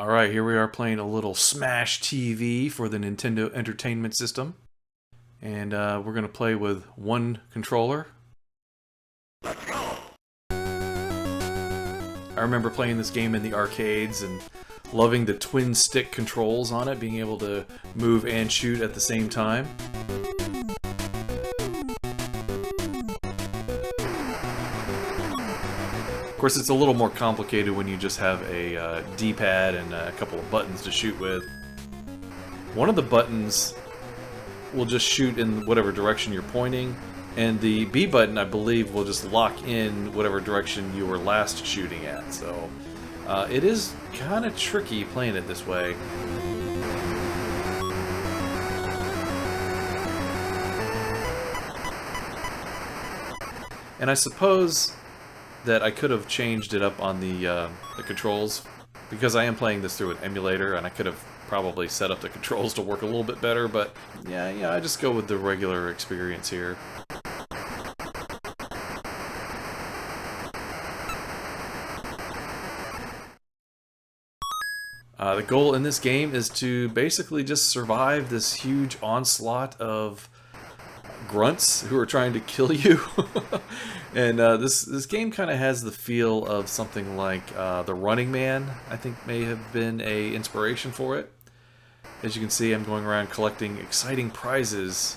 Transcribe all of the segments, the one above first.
Alright, here we are playing a little Smash TV for the Nintendo Entertainment System. And we're going to play with one controller. I remember playing this game in the arcades and loving the twin stick controls on it, being able to move and shoot at the same time. Of course, it's a little more complicated when you just have a D-pad and a couple of buttons to shoot with. One of the buttons will just shoot in whatever direction you're pointing, and the B button, I believe, will just lock in whatever direction you were last shooting at. So it is kind of tricky playing it this way. And I suppose that I could have changed it up on the controls, because I am playing this through an emulator, and I could have probably set up the controls to work a little bit better, but yeah, I just go with the regular experience here. The goal in this game is to basically just survive this huge onslaught of grunts who are trying to kill you. And this game kind of has the feel of something like The Running Man. I think may have been a inspiration for it. As you can see, I'm going around collecting exciting prizes,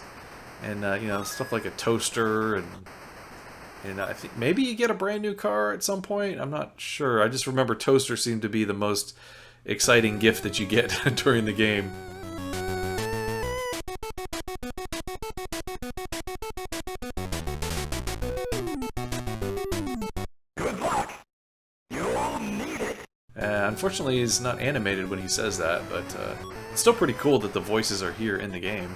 and you know, stuff like a toaster, and I think maybe you get a brand new car at some point. I'm not sure. I just remember toaster seemed to be the most exciting gift that you get during the game. Unfortunately, he's not animated when he says that, but it's still pretty cool that the voices are here in the game.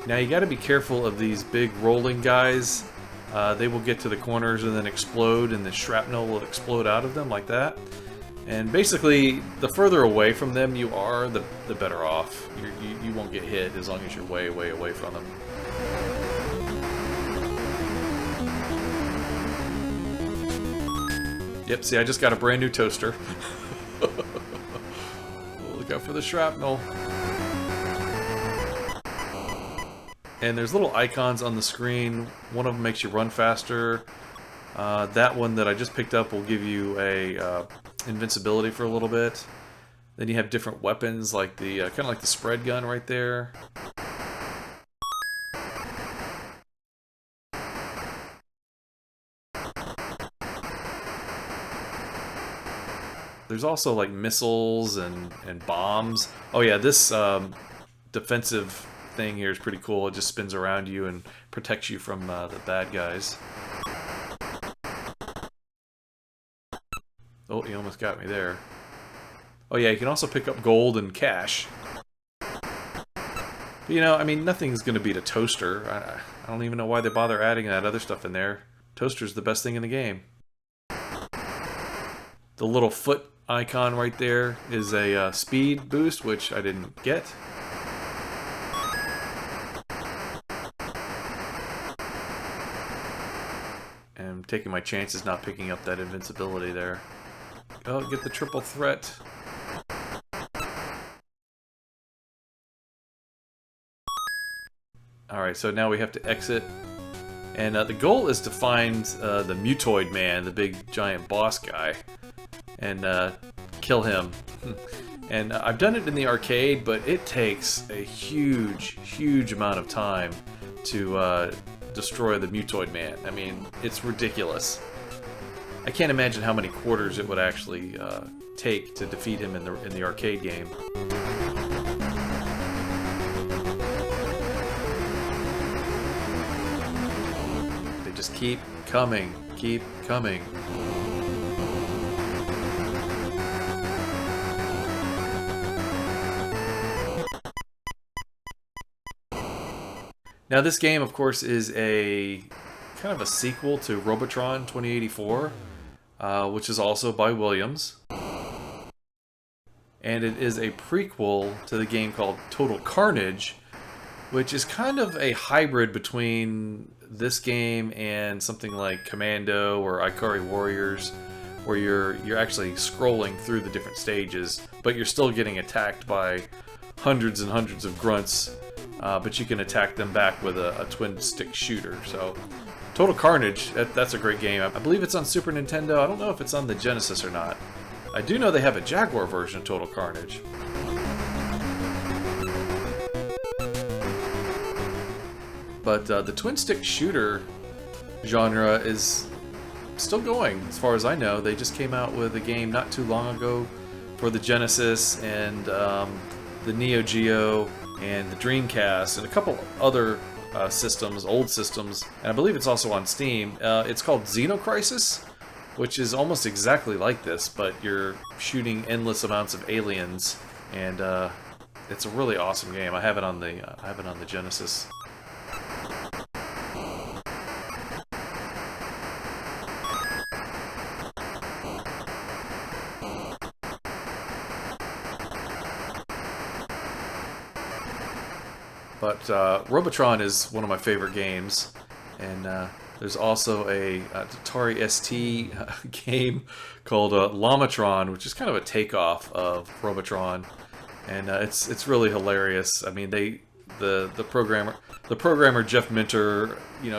Now you gotta be careful of these big rolling guys. They will get to the corners and then explode, and the shrapnel will explode out of them like that. And basically, the further away from them you are, the better off. You won't get hit as long as you're way, way away from them. Yep, see, I just got a brand new toaster. Look out for the shrapnel. And there's little icons on the screen. One of them makes you run faster. That one that I just picked up will give you a invincibility for a little bit. Then you have different weapons, like the kind of like the spread gun right there. There's also like missiles and bombs. Oh yeah, this defensive thing here is pretty cool. It just spins around you and protects you from the bad guys. Oh, he almost got me there. Oh yeah, you can also pick up gold and cash. But, you know, I mean, nothing's going to beat a toaster. I don't even know why they bother adding that other stuff in there. Toaster's the best thing in the game. The little foot icon right there is a speed boost, which I didn't get. And I'm taking my chances not picking up that invincibility there. Oh, get the triple threat. Alright, so now we have to exit. And the goal is to find the Mutoid Man, the big giant boss guy, and kill him. And I've done it in the arcade, but it takes a huge amount of time to destroy the Mutoid Man. I mean, it's ridiculous. I can't imagine how many quarters it would actually take to defeat him in the arcade game. They just keep coming, keep coming. Now this game, of course, is a kind of a sequel to Robotron 2084, which is also by Williams. And it is a prequel to the game called Total Carnage, which is kind of a hybrid between this game and something like Commando or Ikari Warriors, where you're actually scrolling through the different stages, but you're still getting attacked by hundreds and hundreds of grunts, but you can attack them back with a twin-stick shooter. So, Total Carnage, that's a great game. I believe it's on Super Nintendo. I don't know if it's on the Genesis or not. I do know they have a Jaguar version of Total Carnage. But the twin-stick shooter genre is still going, as far as I know. They just came out with a game not too long ago for the Genesis and the Neo Geo and the Dreamcast and a couple other systems, old systems, and I believe it's also on Steam. It's called Xenocrisis, which is almost exactly like this, but you're shooting endless amounts of aliens, and it's a really awesome game. I have it on the Genesis. But Robotron is one of my favorite games, and there's also a Atari ST game called Lamatron, which is kind of a takeoff of Robotron, and it's really hilarious. I mean, the programmer Jeff Minter,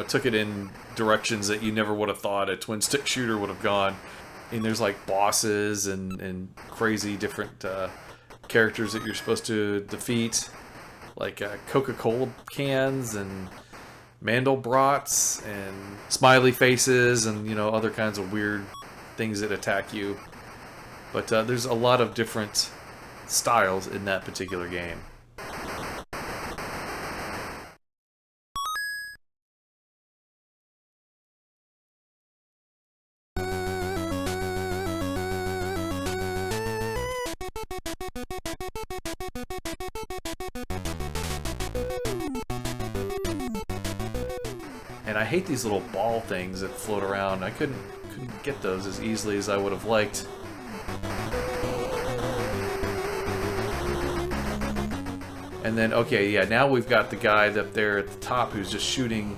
took it in directions that you never would have thought a twin stick shooter would have gone. And there's like bosses and crazy different characters that you're supposed to defeat, like Coca-Cola cans and Mandelbrats and smiley faces and other kinds of weird things that attack you. But there's a lot of different styles in that particular game. And I hate these little ball things that float around. I couldn't get those as easily as I would have liked. And then, okay, yeah, now we've got the guy up there at the top who's just shooting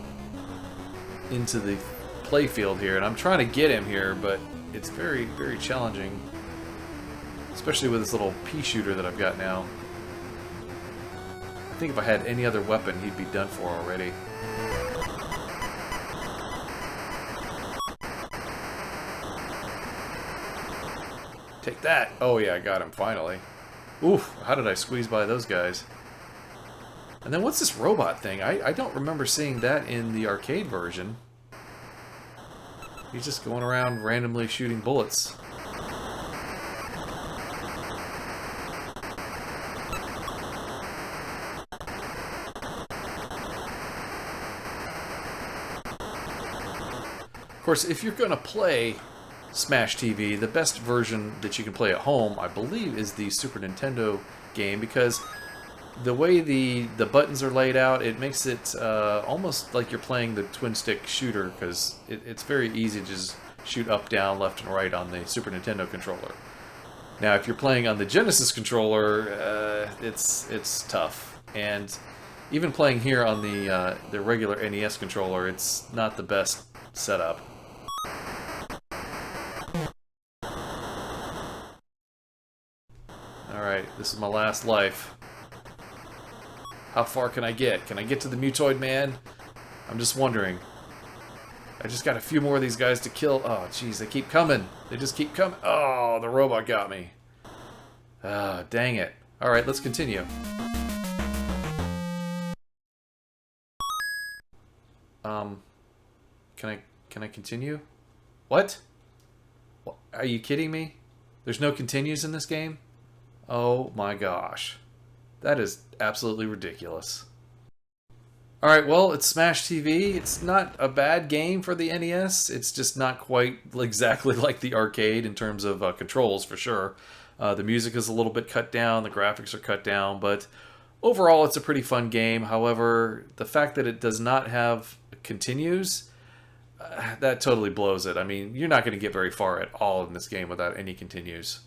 into the playfield here. And I'm trying to get him here, but it's very, very challenging. Especially with this little pea shooter that I've got now. I think if I had any other weapon, he'd be done for already. Take that! Oh yeah, I got him finally. Oof, how did I squeeze by those guys? And then what's this robot thing? I don't remember seeing that in the arcade version. He's just going around randomly shooting bullets. Of course, if you're gonna play Smash TV, the best version that you can play at home, I believe, is the Super Nintendo game, because the way the buttons are laid out, it makes it almost like you're playing the twin stick shooter, because it's very easy to just shoot up, down, left, and right on the Super Nintendo controller. Now, if you're playing on the Genesis controller, it's tough, and even playing here on the regular NES controller, it's not the best setup. Alright, this is my last life. How far can I get? Can I get to the Mutoid Man? I'm just wondering. I just got a few more of these guys to kill. Oh, jeez, they keep coming. They just keep coming. Oh, the robot got me. Ah, dang it. Alright, let's continue. Can I continue? What? Are you kidding me? There's no continues in this game? Oh my gosh. That is absolutely ridiculous. Alright, well, it's Smash TV. It's not a bad game for the NES. It's just not quite exactly like the arcade in terms of controls, for sure. The music is a little bit cut down, the graphics are cut down, but overall it's a pretty fun game. However, the fact that it does not have continues, that totally blows it. I mean, you're not going to get very far at all in this game without any continues.